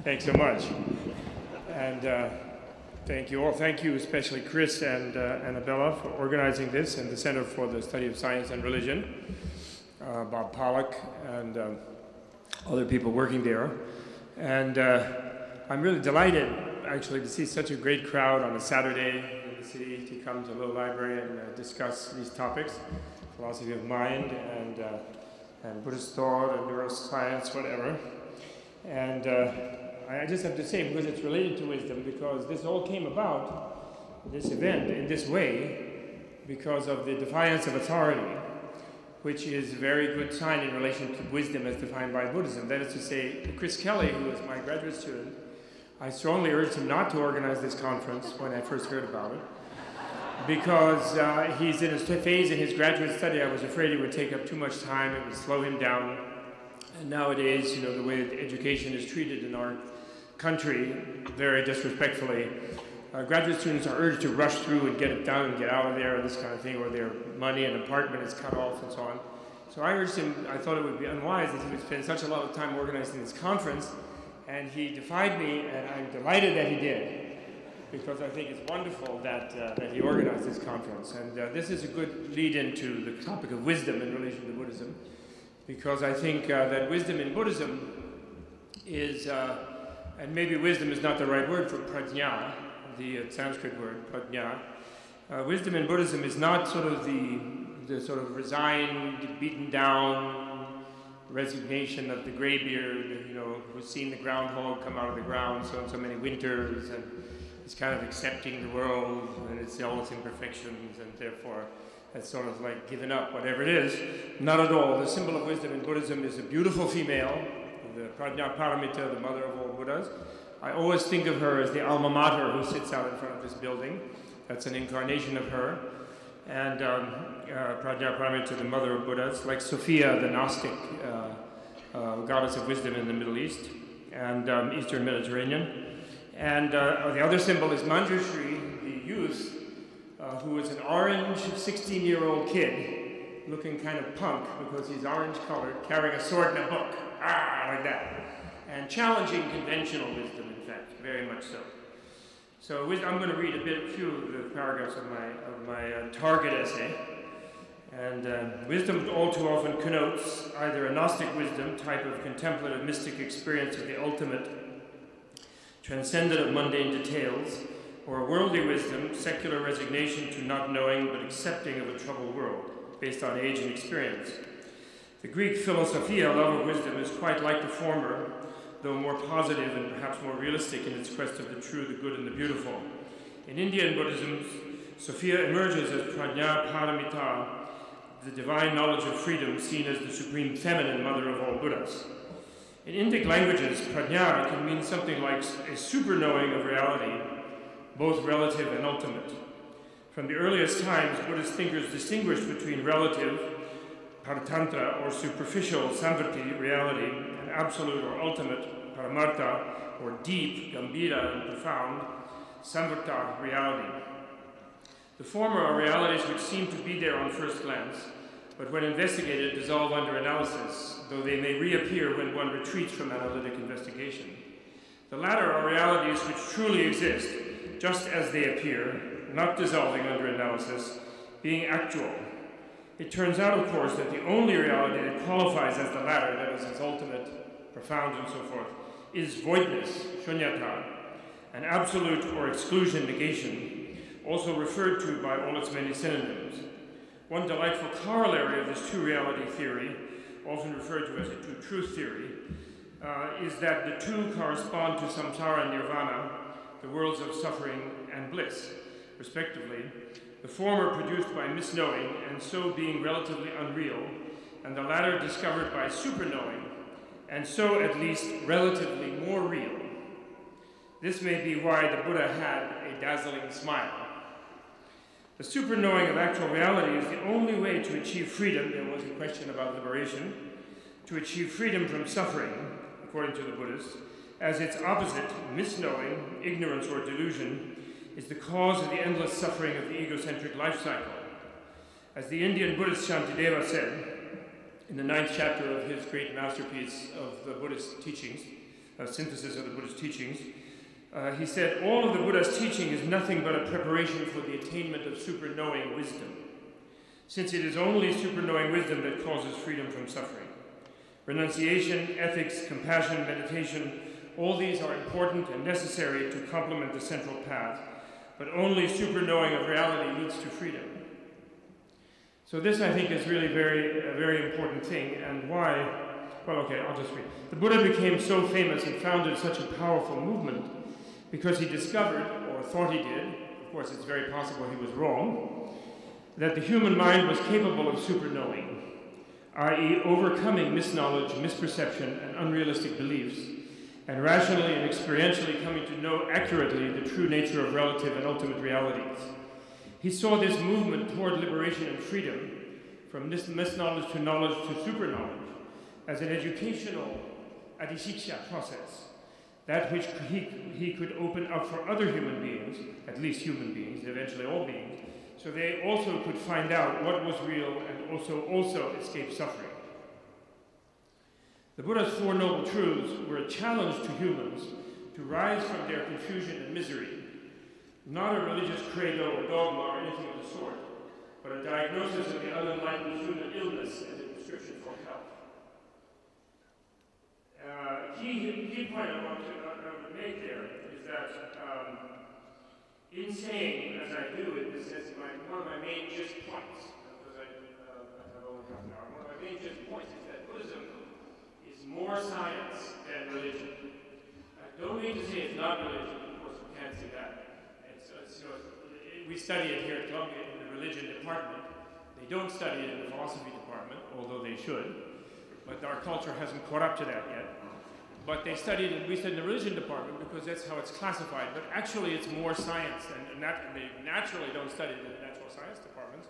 Thanks so much. And thank you all. Thank you especially Chris and Annabella for organizing this, and the Center for the Study of Science and Religion, Bob Pollack, and other people working there. And I'm really delighted, actually, to see such a great crowd on a Saturday in the city to come to the Little Library and discuss these topics, philosophy of mind and Buddhist thought and neuroscience, whatever. And I just have to say, because it's related to wisdom, because this all came about, this event, in this way, because of the defiance of authority, which is a very good sign in relation to wisdom as defined by Buddhism. That is to say, Chris Kelly, who was my graduate student, I strongly urged him not to organize this conference when I first heard about it, because he's in a phase in his graduate study I was afraid it would take up too much time, it would slow him down. And nowadays, you know, the way that education is treated in our country, very disrespectfully, graduate students are urged to rush through and get it done and get out of there and this kind of thing, or their money and apartment is cut off and so on. So I urged him, I thought it would be unwise that he would spend such a lot of time organizing this conference, and he defied me, and I'm delighted that he did, because I think it's wonderful that he organized this conference. And this is a good lead into the topic of wisdom in relation to Buddhism, because I think that wisdom in Buddhism is, and maybe wisdom is not the right word for prajna, the Sanskrit word, prajna. Wisdom in Buddhism is not sort of the sort of resigned, beaten down resignation of the graybeard, you know, who's seen the groundhog come out of the ground so many winters, and is kind of accepting the world and all its imperfections, and therefore has sort of like given up whatever it is. Not at all. The symbol of wisdom in Buddhism is a beautiful female, the Prajna Paramita, the mother of all Buddhas. I always think of her as the alma mater who sits out in front of this building. That's an incarnation of her. And Prajna Paramita, the mother of Buddhas, like Sophia, the Gnostic goddess of wisdom in the Middle East and Eastern Mediterranean. And the other symbol is Manjushri, the youth, who is an orange 16-year-old kid, looking kind of punk because he's orange-colored, carrying a sword and a book, like that, and challenging conventional wisdom, in fact, very much so. So I'm going to read a few of the paragraphs of my target essay. And wisdom all too often connotes either a Gnostic wisdom, type of contemplative mystic experience of the ultimate, transcendent of mundane details, or a worldly wisdom, secular resignation to not knowing but accepting of a troubled world, based on age and experience. The Greek philosophia, love of wisdom, is quite like the former, though more positive and perhaps more realistic in its quest of the true, the good, and the beautiful. In Indian Buddhism, Sophia emerges as Prajna Paramita, the divine knowledge of freedom, seen as the supreme feminine mother of all Buddhas. In Indic languages, prajna can mean something like a super-knowing of reality, both relative and ultimate. From the earliest times, Buddhist thinkers distinguished between relative, paratantra, or superficial, samvrti, reality, and absolute or ultimate, paramartha, or deep, gambhira, and profound, samvrta, reality. The former are realities which seem to be there on first glance, but when investigated, dissolve under analysis, though they may reappear when one retreats from analytic investigation. The latter are realities which truly exist, just as they appear, not dissolving under analysis, being actual. It turns out, of course, that the only reality that qualifies as the latter, that is, as ultimate, profound, and so forth, is voidness, shunyata, an absolute or exclusion negation, also referred to by all its many synonyms. One delightful corollary of this two-reality theory, often referred to as a two-truth theory, is that the two correspond to samsara and nirvana, the worlds of suffering and bliss, respectively, the former produced by misknowing and so being relatively unreal, and the latter discovered by superknowing, and so at least relatively more real. This may be why the Buddha had a dazzling smile. The superknowing of actual reality is the only way to achieve freedom. There was a question about liberation. To achieve freedom from suffering, according to the Buddhists, as its opposite, misknowing, ignorance or delusion, is the cause of the endless suffering of the egocentric life cycle. As the Indian Buddhist Shantideva said in the 9th chapter of his great masterpiece of the Buddhist teachings, a synthesis of the Buddha's teachings. He said, all of the Buddha's teaching is nothing but a preparation for the attainment of super-knowing wisdom, since it is only super-knowing wisdom that causes freedom from suffering. Renunciation, ethics, compassion, meditation, all these are important and necessary to complement the central path, but only super-knowing of reality leads to freedom. So this, I think, is really a very important thing, and why, well, okay, I'll just read. The Buddha became so famous and founded such a powerful movement because he discovered, or thought he did, of course it's very possible he was wrong, that the human mind was capable of super-knowing, i.e. overcoming misknowledge, misperception, and unrealistic beliefs, and rationally and experientially coming to know accurately the true nature of relative and ultimate realities. He saw this movement toward liberation and freedom, from misknowledge to knowledge to super-knowledge, as an educational adhisiksha process, that which he could open up for other human beings, at least human beings, eventually all beings, so they also could find out what was real and also escape suffering. The Buddha's Four Noble Truths were a challenge to humans to rise from their confusion and misery, not a religious credo or dogma or anything of the sort, but a diagnosis of the unenlightened human illness and a prescription for health. Key point I want to make there is that in saying, as I do it, this is one of my main gist points, because I have only half an hour. One of my main gist points is that Buddhism is more science than religion. I don't mean to say it's not religion, of course we can't say that. We study it here at Columbia in the religion department. They don't study it in the philosophy department, although they should, but our culture hasn't caught up to that yet. But they studied it, we studied in the religion department because that's how it's classified. But actually it's more science, and they naturally don't study it in the natural science departments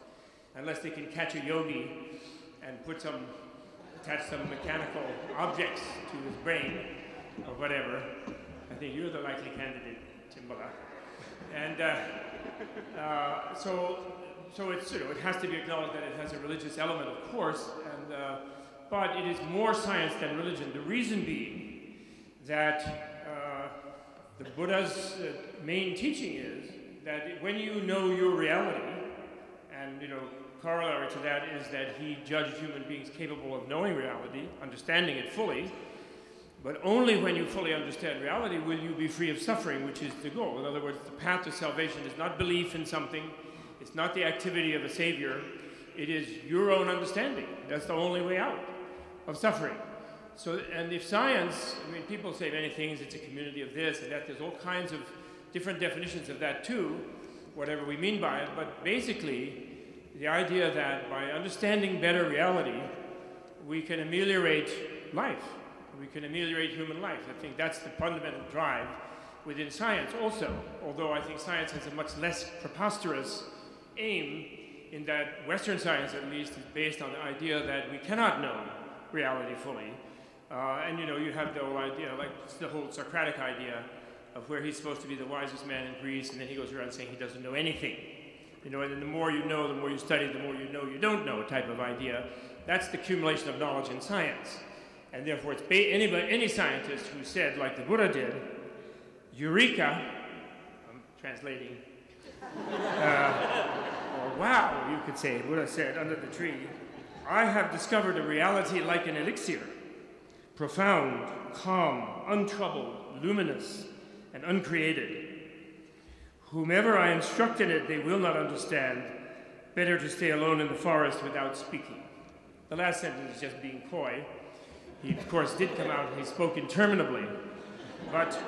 unless they can catch a yogi and attach some mechanical objects to his brain or whatever. I think you're the likely candidate, Timbala. And so it's, it has to be acknowledged that it has a religious element, of course, but it is more science than religion. The reason being that the Buddha's main teaching is that when you know your reality, and corollary to that is that he judged human beings capable of knowing reality, understanding it fully, but only when you fully understand reality will you be free of suffering, which is the goal. In other words, the path to salvation is not belief in something, it's not the activity of a savior, it is your own understanding. That's the only way out of suffering. So, and if science, people say many things, it's a community of this and that, there's all kinds of different definitions of that too, whatever we mean by it, but basically, the idea that by understanding better reality, we can ameliorate life. We can ameliorate human life. I think that's the fundamental drive within science also, although I think science has a much less preposterous aim in that Western science, at least, is based on the idea that we cannot know reality fully. And you have the whole idea, like it's the whole Socratic idea of where he's supposed to be the wisest man in Greece, and then he goes around saying he doesn't know anything. And then the more you know, the more you study, the more you know you don't know type of idea. That's the accumulation of knowledge in science. And therefore, it's any scientist who said, like the Buddha did, Eureka, I'm translating, or wow, you could say, Buddha said under the tree, I have discovered a reality like an elixir, profound, calm, untroubled, luminous, and uncreated. Whomever I instruct in it, they will not understand. Better to stay alone in the forest without speaking. The last sentence is just being coy. He, of course, did come out and he spoke interminably. But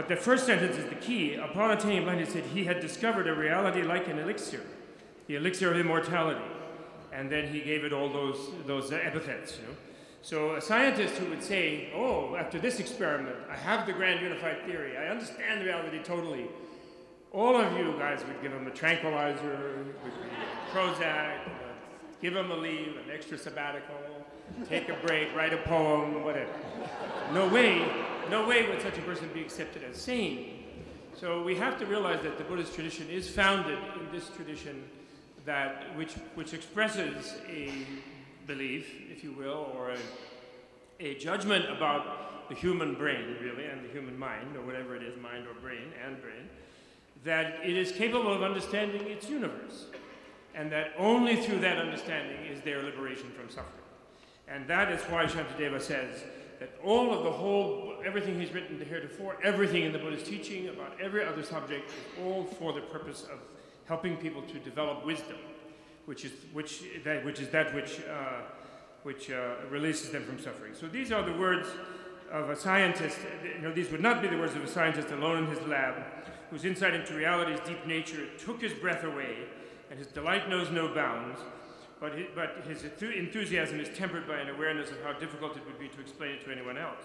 the first sentence is the key. Upon attaining blind, he said he had discovered a reality like an elixir, the elixir of immortality. And then he gave it all those epithets. So a scientist who would say, oh, after this experiment, I have the grand unified theory, I understand reality totally, all of you guys would give him a tranquilizer, Prozac, give him a leave, an extra sabbatical, take a break, write a poem, whatever. No way would such a person be accepted as sane. So we have to realize that the Buddhist tradition is founded in this tradition which expresses a belief, if you will, or a judgment about the human brain, really, and the human mind, or whatever it is, mind or brain, and brain, that it is capable of understanding its universe, and that only through that understanding is there liberation from suffering. And that is why Shantideva says that all of the whole, everything he's written heretofore, everything in the Buddhist teaching about every other subject is all for the purpose of helping people to develop wisdom, which releases them from suffering. So these are the words of a scientist. These would not be the words of a scientist alone in his lab, whose insight into reality's deep nature took his breath away, and his delight knows no bounds, but his enthusiasm is tempered by an awareness of how difficult it would be to explain it to anyone else.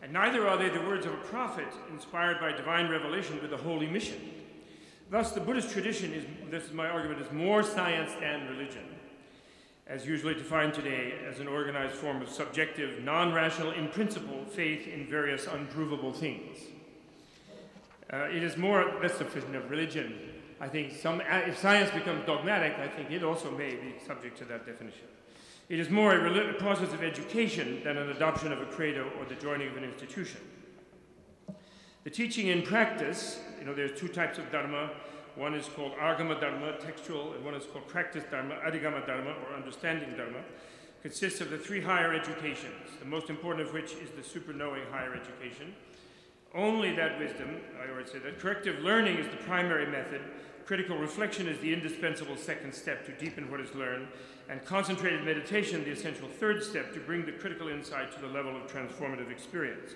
And neither are they the words of a prophet inspired by divine revelation with a holy mission. Thus, the Buddhist tradition this is my argument, is more science than religion, as usually defined today as an organized form of subjective, non-rational, in principle, faith in various unprovable things. It is more, that's the definition of religion. I think if science becomes dogmatic, I think it also may be subject to that definition. It is more a process of education than an adoption of a credo or the joining of an institution. The teaching in practice, there's two types of dharma. One is called agama dharma, textual, and one is called practice dharma, adhigama dharma, or understanding dharma, consists of the three higher educations, the most important of which is the super-knowing higher education. Only that wisdom, I already said that, corrective learning is the primary method, critical reflection is the indispensable second step to deepen what is learned, and concentrated meditation the essential third step to bring the critical insight to the level of transformative experience.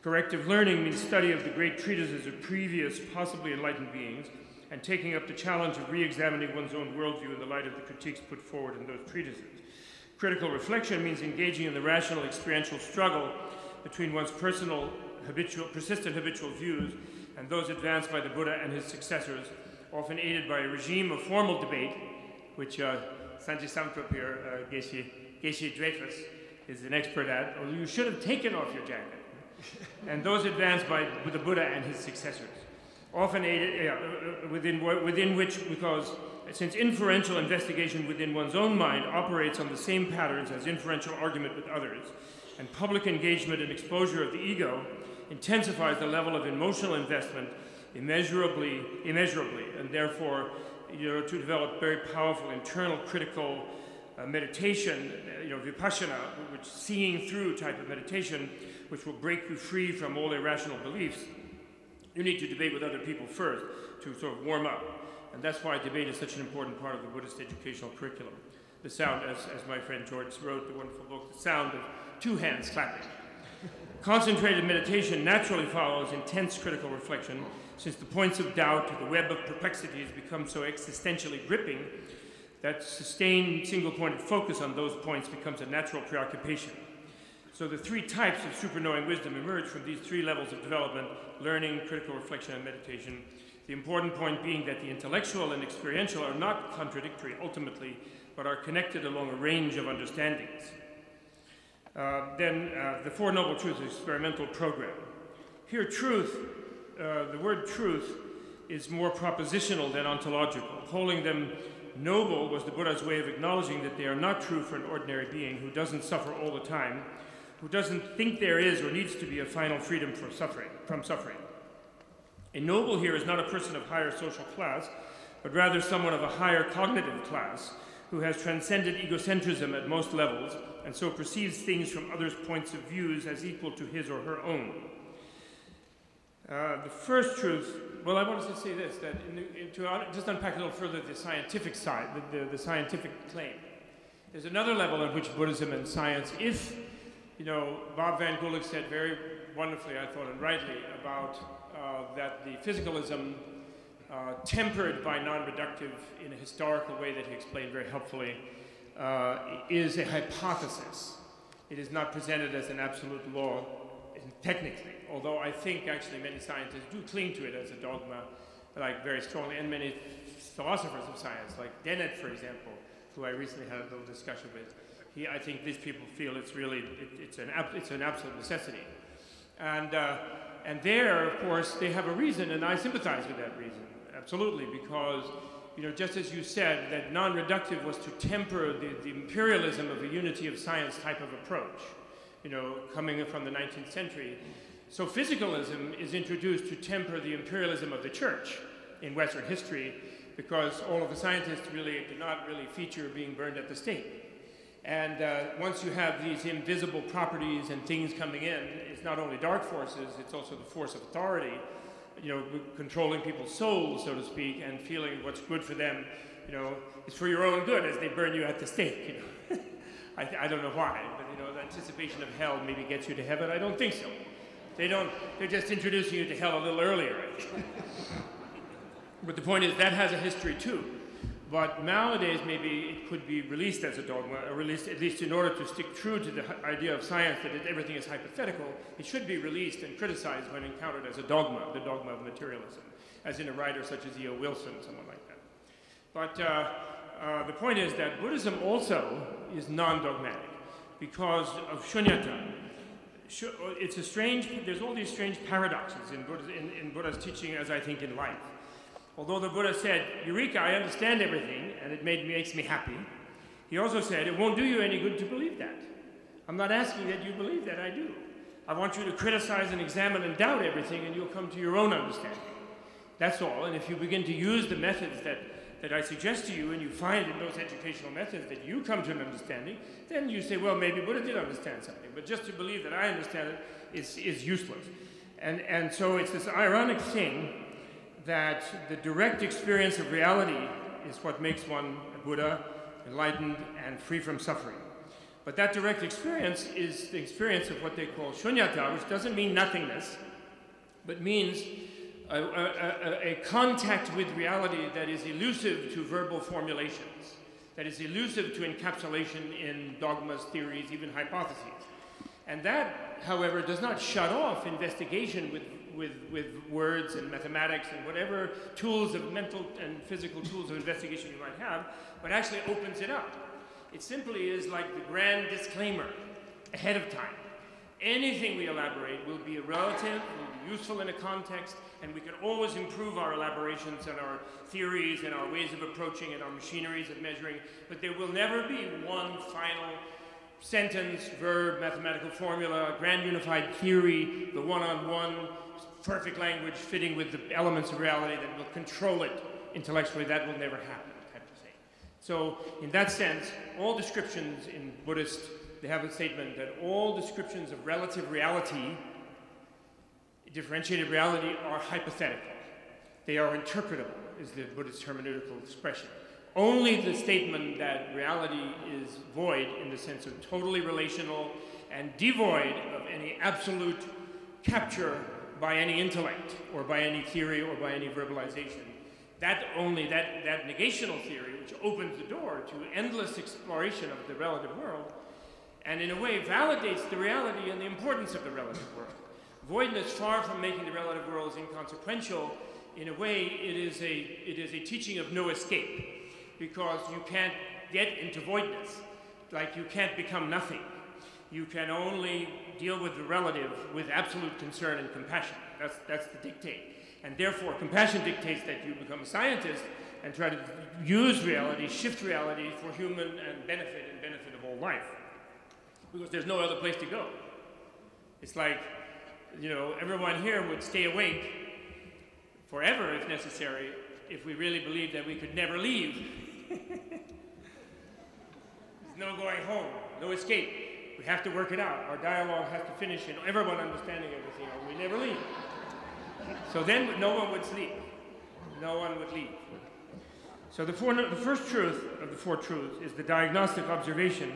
Corrective learning means study of the great treatises of previous, possibly enlightened beings, and taking up the challenge of re-examining one's own worldview in the light of the critiques put forward in those treatises. Critical reflection means engaging in the rational experiential struggle between one's personal, persistent habitual views and those advanced by the Buddha and his successors, often aided by a regime of formal debate, which Sanjay Samprap here, Geshe Dreyfus, is an expert at. Or you should have taken off your jacket. And those advanced by the Buddha and his successors, often aided, within which, because since inferential investigation within one's own mind operates on the same patterns as inferential argument with others, and public engagement and exposure of the ego intensifies the level of emotional investment immeasurably, and therefore, to develop very powerful internal critical meditation, vipassana, which seeing through type of meditation, which will break you free from all irrational beliefs. You need to debate with other people first to sort of warm up. And that's why debate is such an important part of the Buddhist educational curriculum. The sound, as my friend George wrote, the wonderful book, the sound of two hands clapping. Concentrated meditation naturally follows intense critical reflection, since the points of doubt, the web of perplexities become so existentially gripping that sustained single-pointed focus on those points becomes a natural preoccupation. So the three types of super-knowing wisdom emerge from these three levels of development: learning, critical reflection, and meditation. The important point being that the intellectual and experiential are not contradictory ultimately, but are connected along a range of understandings. Then the Four Noble Truths experimental program. Here truth, the word truth, is more propositional than ontological. Holding them noble was the Buddha's way of acknowledging that they are not true for an ordinary being who doesn't suffer all the time, who doesn't think there is or needs to be a final freedom from suffering. A noble here is not a person of higher social class, but rather someone of a higher cognitive class who has transcended egocentrism at most levels and so perceives things from others' points of views as equal to his or her own. The first truth, well, I wanted to say this, that to just unpack a little further the scientific side, the scientific claim. There's another level at which Buddhism and science, if, Bob Van Gulik said very wonderfully, I thought, and rightly, about that the physicalism tempered by non-reductive in a historical way that he explained very helpfully is a hypothesis. It is not presented as an absolute law technically, although I think actually many scientists do cling to it as a dogma, like very strongly, and many philosophers of science, like Dennett, for example, who I recently had a little discussion with. I think these people feel it's really, it's an absolute necessity. And there, of course, they have a reason, and I sympathize with that reason, absolutely, because, just as you said, that non-reductive was to temper the imperialism of a unity of science type of approach. you know, coming from the 19th century. So physicalism is introduced to temper the imperialism of the church in Western history, because all of the scientists really did not really feature being burned at the stake. And once you have these invisible properties and things coming in, it's not only dark forces, it's also the force of authority, you know, controlling people's souls, so to speak, and feeling what's good for them, you know, is for your own good as they burn you at the stake, you know. I don't know why, but, you know, the anticipation of hell maybe gets you to heaven. I don't think so. They're just introducing you to hell a little earlier, I think. But the point is, that has a history too. But nowadays, maybe it could be released as a dogma, or released at least in order to stick true to the idea of science that everything is hypothetical. It should be released and criticized when encountered as a dogma, the dogma of materialism, as in a writer such as E.O. Wilson, someone like that. But the point is that Buddhism also is non-dogmatic because of shunyata. It's a strange, there's all these strange paradoxes in Buddha's teaching, as I think in life. Although the Buddha said, Eureka, I understand everything, and it makes me happy, he also said, it won't do you any good to believe that. I'm not asking that you believe that, I do. I want you to criticize and examine and doubt everything, and you'll come to your own understanding. That's all, and if you begin to use the methods that I suggest to you, and you find in those educational methods that you come to an understanding, then you say, well, maybe Buddha did understand something, but just to believe that I understand it is useless. And so it's this ironic thing that the direct experience of reality is what makes one a Buddha, enlightened, and free from suffering. But that direct experience is the experience of what they call shunyata, which doesn't mean nothingness, but means a contact with reality that is elusive to verbal formulations, that is elusive to encapsulation in dogmas, theories, even hypotheses. And that, however, does not shut off investigation with words and mathematics and whatever tools of mental and physical tools of investigation you might have, but actually opens it up. It simply is like the grand disclaimer ahead of time. Anything we elaborate will be a relative, will be useful in a context, and we can always improve our elaborations and our theories and our ways of approaching and our machineries of measuring, but there will never be one final sentence, verb, mathematical formula, grand unified theory, the one-on-one, perfect language fitting with the elements of reality that will control it intellectually. That will never happen, type of thing. So in that sense, all descriptions in Buddhist, they have a statement that all descriptions of relative reality, differentiated reality, are hypothetical. They are interpretable, is the Buddhist hermeneutical expression. Only the statement that reality is void in the sense of totally relational and devoid of any absolute capture by any intellect or by any theory or by any verbalization. That negational theory, which opens the door to endless exploration of the relative world, and in a way validates the reality and the importance of the relative world. Voidness, far from making the relative worlds inconsequential, in a way it is a teaching of no escape, because you can't get into voidness, like you can't become nothing. You can only deal with the relative with absolute concern and compassion. That's the dictate. And therefore, compassion dictates that you become a scientist and try to use reality, shift reality for human and benefit of all life. Because there's no other place to go. It's like, you know, everyone here would stay awake forever if necessary if we really believed that we could never leave. There's no going home, no escape. We have to work it out. Our dialogue has to finish in everyone understanding everything, or we never leave. So then no one would sleep. No one would leave. So the first truth of the four truths is the diagnostic observation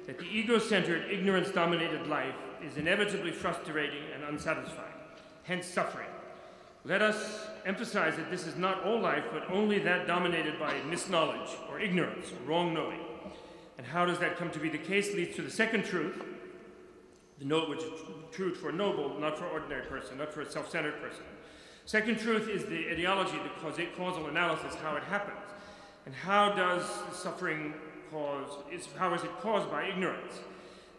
that the ego-centered, ignorance-dominated life is inevitably frustrating and unsatisfying, hence suffering. Let us emphasize that this is not all life, but only that dominated by misknowledge or ignorance or wrong knowing. And how does that come to be the case leads to the second truth, which is truth for a noble, not for an ordinary person, not for a self-centered person. Second truth is the ideology, the causal analysis, how it happens. And how does suffering how is it caused by ignorance?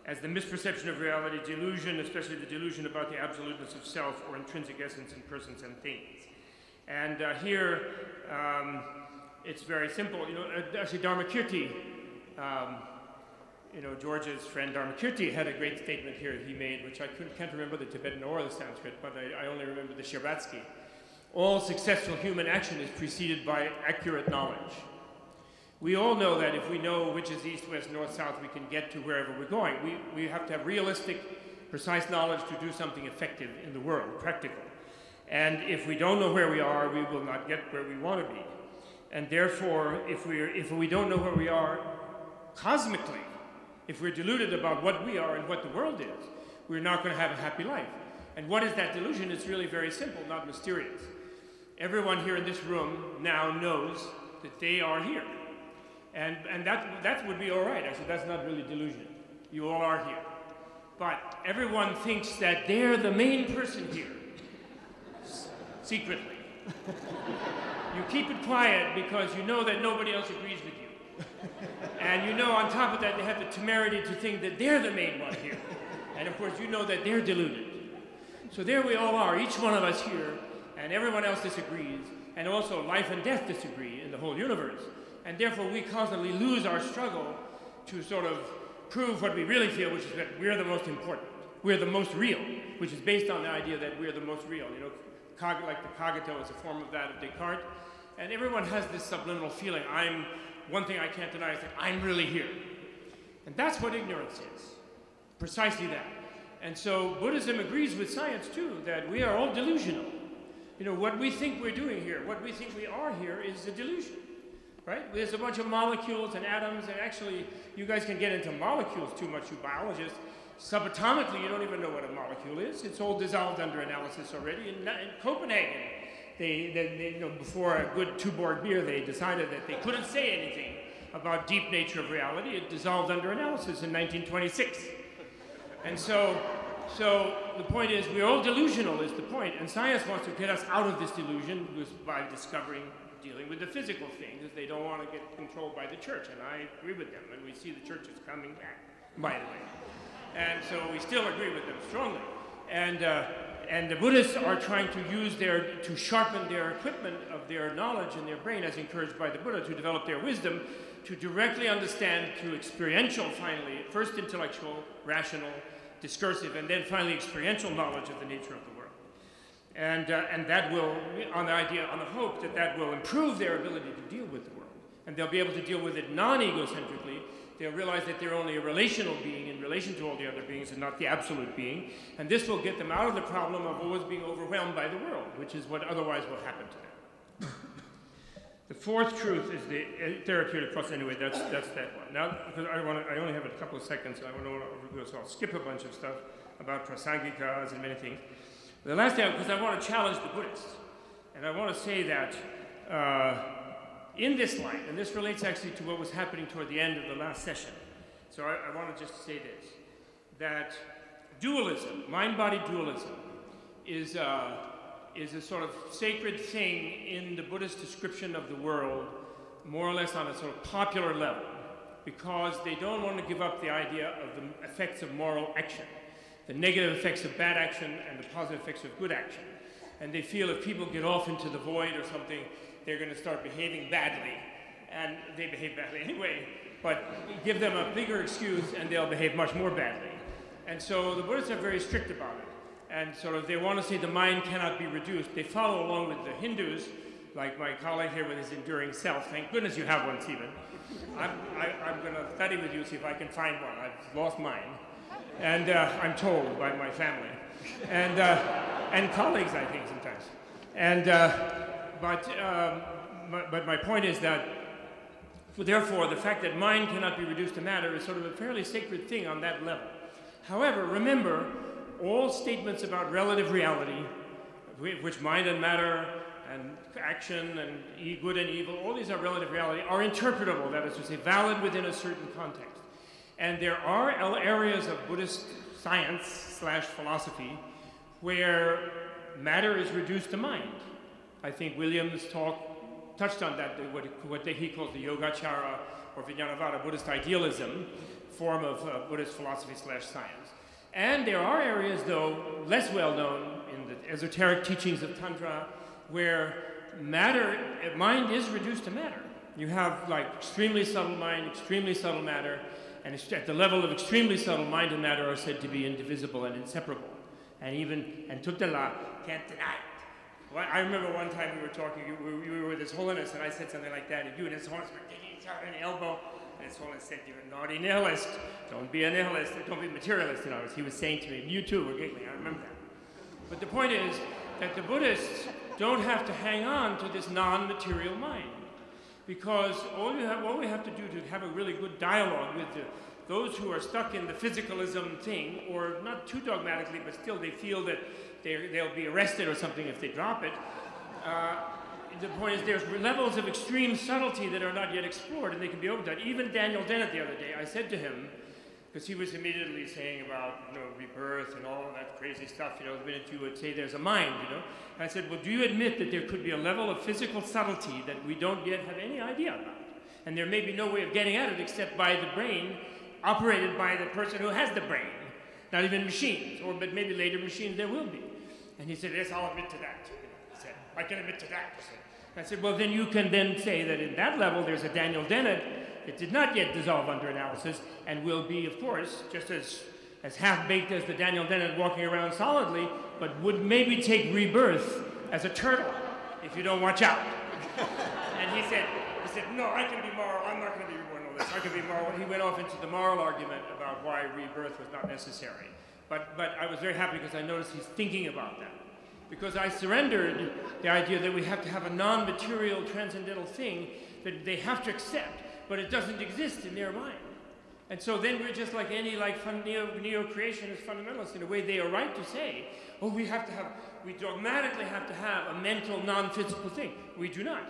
As the misperception of reality, delusion, especially the delusion about the absoluteness of self or intrinsic essence in persons and things. And here, it's very simple. You know, actually, Dharmakirti you know, George's friend Dharmakirti had a great statement here he made, which I can't remember the Tibetan or the Sanskrit, but I only remember the Shiratsky. All successful human action is preceded by accurate knowledge. We all know that if we know which is east, west, north, south, we can get to wherever we're going. We have to have realistic, precise knowledge to do something effective in the world, practical. And if we don't know where we are, we will not get where we want to be. And therefore, if we don't know where we are cosmically, if we're deluded about what we are and what the world is, we're not going to have a happy life. And what is that delusion? It's really very simple, not mysterious. Everyone here in this room now knows that they are here. And that would be all right. Actually, that's not really delusion. You all are here. But everyone thinks that they're the main person here, secretly. You keep it quiet because you know that nobody else agrees with you. And you know, on top of that, they have the temerity to think that they're the main one here. And of course, you know that they're deluded. So there we all are, each one of us here, and everyone else disagrees, and also life and death disagree in the whole universe. And therefore, we constantly lose our struggle to sort of prove what we really feel, which is that we're the most important. We're the most real, which is based on the idea that we're the most real. You know, like the cogito is a form of that of Descartes. And everyone has this subliminal feeling. One thing I can't deny is that I'm really here. And that's what ignorance is. Precisely that. And so Buddhism agrees with science too, that we are all delusional. You know, what we think we're doing here, what we think we are here is a delusion. Right? There's a bunch of molecules and atoms, and actually, you guys can get into molecules too much, you biologists. Subatomically, you don't even know what a molecule is. It's all dissolved under analysis already. In Copenhagen, they, you know, before a good Tuborg beer, they decided that they couldn't say anything about deep nature of reality. It dissolved under analysis in 1926. And so the point is, we're all delusional is the point, and science wants to get us out of this delusion by dealing with the physical things. They don't want to get controlled by the church, and I agree with them, and we see the church is coming back, by the way. And so we still agree with them strongly. And the Buddhists are trying to sharpen their equipment of their knowledge in their brain, as encouraged by the Buddha, to develop their wisdom, to directly understand through experiential, finally, first intellectual, rational, discursive, and then finally experiential knowledge of the nature of the world. And that will, on the hope that that will improve their ability to deal with the world. And they'll be able to deal with it non-egocentrically. They'll realize that they're only a relational being in relation to all the other beings and not the absolute being. And this will get them out of the problem of always being overwhelmed by the world, which is what otherwise will happen to them. The fourth truth is the therapeutic process. Anyway, that's that one. Now, because I only have a couple of seconds, so I'll skip a bunch of stuff about prasangikas and many things. The last thing, because I want to challenge the Buddhists, and I want to say that in this light, and this relates actually to what was happening toward the end of the last session. So I want to just say this, that dualism, mind-body dualism, is a sort of sacred thing in the Buddhist description of the world, more or less on a sort of popular level, because they don't want to give up the idea of the effects of moral action, the negative effects of bad action and the positive effects of good action. And they feel if people get off into the void or something, they're going to start behaving badly. And they behave badly anyway, but give them a bigger excuse and they'll behave much more badly. And so the Buddhists are very strict about it. And sort of they want to say the mind cannot be reduced. They follow along with the Hindus, like my colleague here with his enduring self. Thank goodness you have one, Stephen. I'm going to study with you, see if I can find one. I've lost mine. And I'm told by my family. And colleagues, I think, sometimes. And, but my point is that, therefore, the fact that mind cannot be reduced to matter is sort of a fairly sacred thing on that level. However, remember, all statements about relative reality, which mind and matter and action and good and evil, all these are relative reality, are interpretable, that is to say, valid within a certain context. And there are areas of Buddhist science / philosophy where matter is reduced to mind. I think Williams' talk touched on that, what he calls the Yogacara or Vijnanavada, Buddhist idealism, form of Buddhist philosophy / science. And there are areas, though, less well known in the esoteric teachings of Tantra, where mind is reduced to matter. You have like extremely subtle mind, extremely subtle matter, And at the level of extremely subtle, mind and matter are said to be indivisible and inseparable. And Tutala can't deny it. Well, I remember one time we were talking, we were with His Holiness, and I said something like that, and you and His Holiness were digging each other in the elbow, and His Holiness said, "You're a naughty nihilist. Don't be a nihilist, don't be a materialist." You know, as he was saying to me, and you too were giggling, I remember that. But the point is that the Buddhists don't have to hang on to this non-material mind. Because all we have to do to have a really good dialogue with those who are stuck in the physicalism thing, or not too dogmatically, but still they feel that they'll be arrested or something if they drop it. The point is there's levels of extreme subtlety that are not yet explored, and they can be overdone. Even Daniel Dennett the other day, I said to him, because he was immediately saying about, you know, rebirth and all of that crazy stuff, you know, the minute you would say there's a mind, you know. And I said, well, do you admit that there could be a level of physical subtlety that we don't yet have any idea about? And there may be no way of getting at it except by the brain operated by the person who has the brain, not even machines, but maybe later machines there will be. And he said, yes, I'll admit to that. He said, I can admit to that. I said, well, then you can then say that in that level there's a Daniel Dennett that did not yet dissolve under analysis and will be, of course, just as half-baked as the Daniel Dennett walking around solidly, but would maybe take rebirth as a turtle if you don't watch out. And he said, no, I can be moral. I'm not going to be reborn all this. I can be moral. He went off into the moral argument about why rebirth was not necessary. But I was very happy because I noticed he's thinking about that. Because I surrendered the idea that we have to have a non-material transcendental thing that they have to accept, but it doesn't exist in their mind. And so then we're just like any neo-creationist fundamentalists. In a way, they are right to say, oh, we dogmatically have to have a mental, non-physical thing. We do not.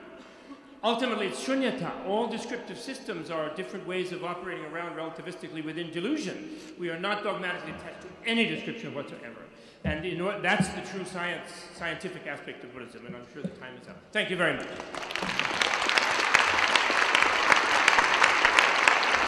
Ultimately, it's shunyata. All descriptive systems are different ways of operating around relativistically within delusion. We are not dogmatically attached to any description whatsoever. And you know what? That's the true scientific aspect of Buddhism, and I'm sure the time is up. Thank you very much.